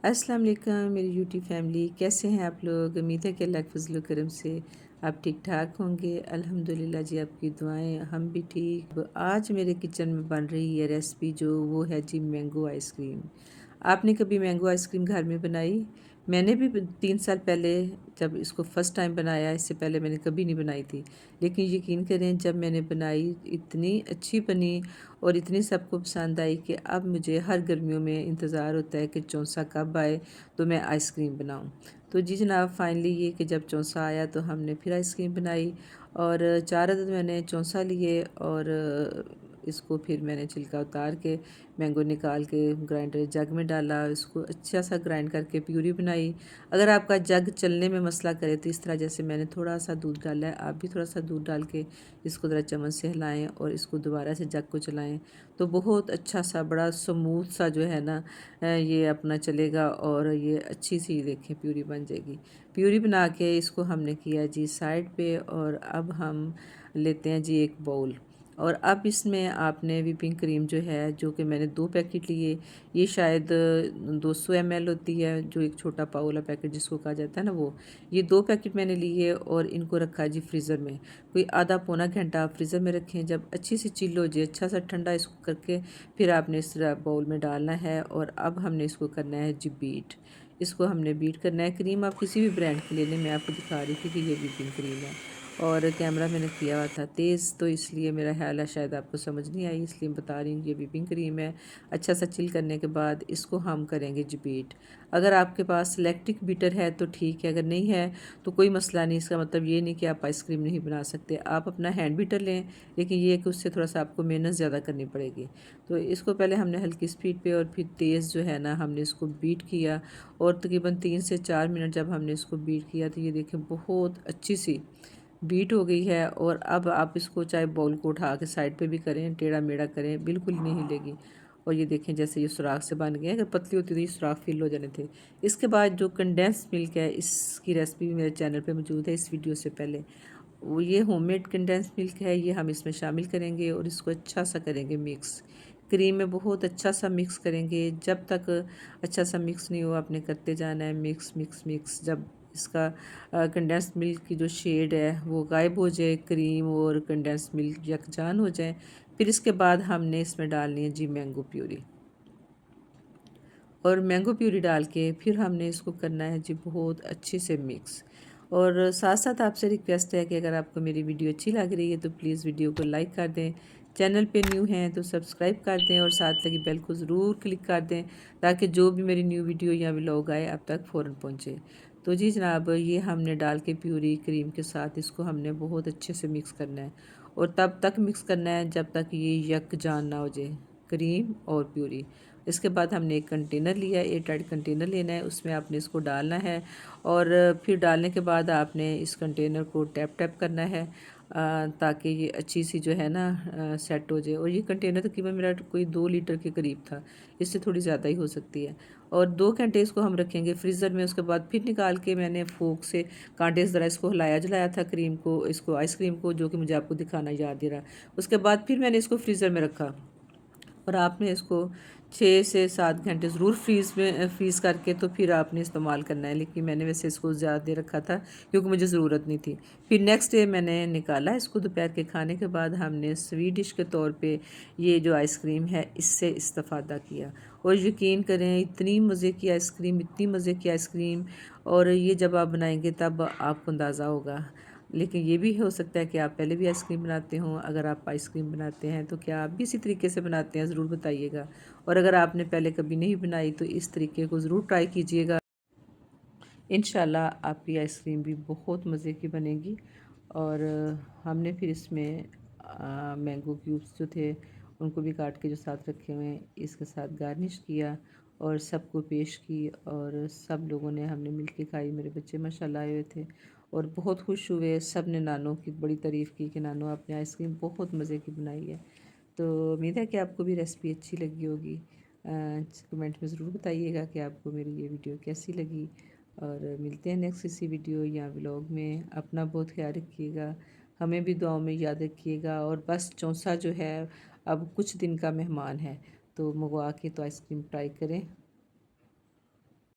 अस्सलाम वालेकुम मेरी यूट्यूब फैमिली, कैसे हैं आप लोग। उम्मीद है कि अल्लाह के फजल करम से आप ठीक ठाक होंगे। अल्हम्दुलिल्लाह जी, आपकी दुआएं हम भी ठीक। आज मेरे किचन में बन रही है रेसिपी, जो वो है जी मैंगो आइसक्रीम। आपने कभी मैंगो आइसक्रीम घर में बनाई? मैंने भी 3 साल पहले जब इसको फ़र्स्ट टाइम बनाया, इससे पहले मैंने कभी नहीं बनाई थी। लेकिन यकीन करें, जब मैंने बनाई इतनी अच्छी बनी और इतनी सबको पसंद आई कि अब मुझे हर गर्मियों में इंतज़ार होता है कि चौंसा कब आए तो मैं आइसक्रीम बनाऊं। तो जी जनाब, फाइनली ये कि जब चौंसा आया तो हमने फिर आइसक्रीम बनाई। और 4 अदद मैंने चौंसा लिए और इसको फिर मैंने छिलका उतार के मैंगो निकाल के ग्राइंडर जग में डाला, इसको अच्छा सा ग्राइंड करके प्यूरी बनाई। अगर आपका जग चलने में मसला करे तो इस तरह, जैसे मैंने थोड़ा सा दूध डाला है, आप भी थोड़ा सा दूध डाल के इसको ज़रा चम्मच से हिलाएं और इसको दोबारा से जग को चलाएं तो बहुत अच्छा सा बड़ा स्मूथ सा जो है ना ये अपना चलेगा और ये अच्छी सी देखें प्यूरी बन जाएगी। प्यूरी बना के इसको हमने किया जी साइड पे। और अब हम लेते हैं जी एक बाउल, और अब इसमें आपने व्हिपिंग क्रीम जो है, जो कि मैंने 2 पैकेट लिए। ये शायद 200 ml होती है, जो एक छोटा पाव वाला पैकेट जिसको कहा जाता है ना, वो ये 2 पैकेट मैंने लिए और इनको रखा जी फ्रीज़र में। कोई आधा पौना घंटा आप फ्रीज़र में रखें, जब अच्छी सी चिल्ड हो जाए, अच्छा सा ठंडा इसको करके फिर आपने इस बाउल में डालना है। और अब हमने इसको करना है जी बीट। इसको हमने बीट करना है। क्रीम आप किसी भी ब्रांड की ले लें, मैं आपको दिखा रही थी कि ये व्हिपिंग क्रीम है। और कैमरा मैंने किया हुआ था तेज़, तो इसलिए मेरा ख्याल है शायद आपको समझ नहीं आई, इसलिए बता रही हूँ। ये व्हिपिंग क्रीम है। अच्छा सा चिल करने के बाद इसको हम करेंगे जी बीट। अगर आपके पास इलेक्ट्रिक बीटर है तो ठीक है, अगर नहीं है तो कोई मसला नहीं। इसका मतलब ये नहीं कि आप आइसक्रीम नहीं बना सकते, आप अपना हैंड बीटर लें, लेकिन ये है कि उससे थोड़ा सा आपको मेहनत ज़्यादा करनी पड़ेगी। तो इसको पहले हमने हल्की स्पीड पे और फिर तेज़ जो है ना, हमने इसको बीट किया। और तकरीबन 3 से 4 मिनट जब हमने इसको बीट किया तो ये देखें बहुत अच्छी सी बीट हो गई है। और अब आप इसको चाहे बाउल को उठा के साइड पे भी करें, टेढ़ा मेढ़ा करें, बिल्कुल नहीं हिलेगी। और ये देखें जैसे ये सुराख से बन गए हैं। अगर पतली होती तो ये सुराख फिल हो जाने थे। इसके बाद जो कंडेंस मिल्क है, इसकी रेसिपी भी मेरे चैनल पे मौजूद है इस वीडियो से पहले। वो ये होममेड कंडेंस मिल्क है, ये हम इसमें शामिल करेंगे और इसको अच्छा सा करेंगे मिक्स। क्रीम में बहुत अच्छा सा मिक्स करेंगे। जब तक अच्छा सा मिक्स नहीं हो, आपने करते जाना है मिक्स मिक्स मिक्स। जब इसका कंडेंस मिल्क की जो शेड है वो गायब हो जाए, क्रीम और कंडेंस मिल्क यकजान हो जाए, फिर इसके बाद हमने इसमें डालनी है जी मैंगो प्यूरी। और मैंगो प्यूरी डाल के फिर हमने इसको करना है जी बहुत अच्छे से मिक्स। और साथ साथ आपसे रिक्वेस्ट है कि अगर आपको मेरी वीडियो अच्छी लग रही है तो प्लीज़ वीडियो को लाइक कर दें, चैनल पे न्यू हैं तो सब्सक्राइब कर दें और साथ लगी बेल को ज़रूर क्लिक कर दें, ताकि जो भी मेरी न्यू वीडियो या व्लॉग आए आप तक फ़ौरन पहुँचे। तो जी जनाब, ये हमने डाल के प्यूरी क्रीम के साथ इसको हमने बहुत अच्छे से मिक्स करना है। और तब तक मिक्स करना है जब तक ये यकजान ना हो जाए, क्रीम और प्यूरी। इसके बाद हमने एक कंटेनर लिया, एयर टाइट कंटेनर लेना है, उसमें आपने इसको डालना है। और फिर डालने के बाद आपने इस कंटेनर को टैप टैप करना है ताकि ये अच्छी सी जो है ना सेट हो जाए। और ये कंटेनर तकरीबन मेरा कोई 2 लीटर के करीब था, इससे थोड़ी ज़्यादा ही हो सकती है। और 2 घंटे इसको हम रखेंगे फ्रीज़र में। उसके बाद फिर निकाल के मैंने फोक से कांटे से ज़रा इसको हिलाया जलाया था, क्रीम को, इसको आइसक्रीम को, जो कि मुझे आपको दिखाना याद दे रहा। उसके बाद फिर मैंने इसको फ्रीज़र में रखा। और आपने इसको 6 से 7 घंटे ज़रूर फ्रीज़ करके तो फिर आपने इस्तेमाल करना है। लेकिन मैंने वैसे इसको ज़्यादा देर रखा था क्योंकि मुझे ज़रूरत नहीं थी। फिर नेक्स्ट डे मैंने निकाला इसको, दोपहर के खाने के बाद हमने स्वीट डिश के तौर पे ये जो आइसक्रीम है इससे इस्तेफ़ादा किया। और यकीन करें, इतनी मज़े की आइसक्रीम, इतनी मज़े की आइसक्रीम। और ये जब आप बनाएंगे तब आपको अंदाज़ा होगा। लेकिन ये भी हो सकता है कि आप पहले भी आइसक्रीम बनाते हों। अगर आप आइसक्रीम बनाते हैं तो क्या आप भी इसी तरीके से बनाते हैं, ज़रूर बताइएगा। और अगर आपने पहले कभी नहीं बनाई तो इस तरीके को ज़रूर ट्राई कीजिएगा। इंशाल्लाह आपकी आइसक्रीम भी बहुत मज़े की बनेगी। और हमने फिर इसमें मैंगो क्यूब्स जो थे उनको भी काट के जो साथ रखे हुए हैं इसके साथ गार्निश किया और सबको पेश की। और सब लोगों ने, हमने मिल के खाई। मेरे बच्चे माशाल्लाह आए हुए थे और बहुत खुश हुए। सब ने नानों की बड़ी तारीफ़ की कि नानो आपने आइसक्रीम बहुत मज़े की बनाई है। तो उम्मीद है कि आपको भी रेसिपी अच्छी लगी होगी। कमेंट में ज़रूर बताइएगा कि आपको मेरी ये वीडियो कैसी लगी। और मिलते हैं नेक्स्ट किसी वीडियो या व्लॉग में। अपना बहुत ख्याल रखिएगा, हमें भी दुआओं में याद रखिएगा। और बस चौंसा जो है अब कुछ दिन का मेहमान है, तो मंगवा के तो आइसक्रीम ट्राई करें।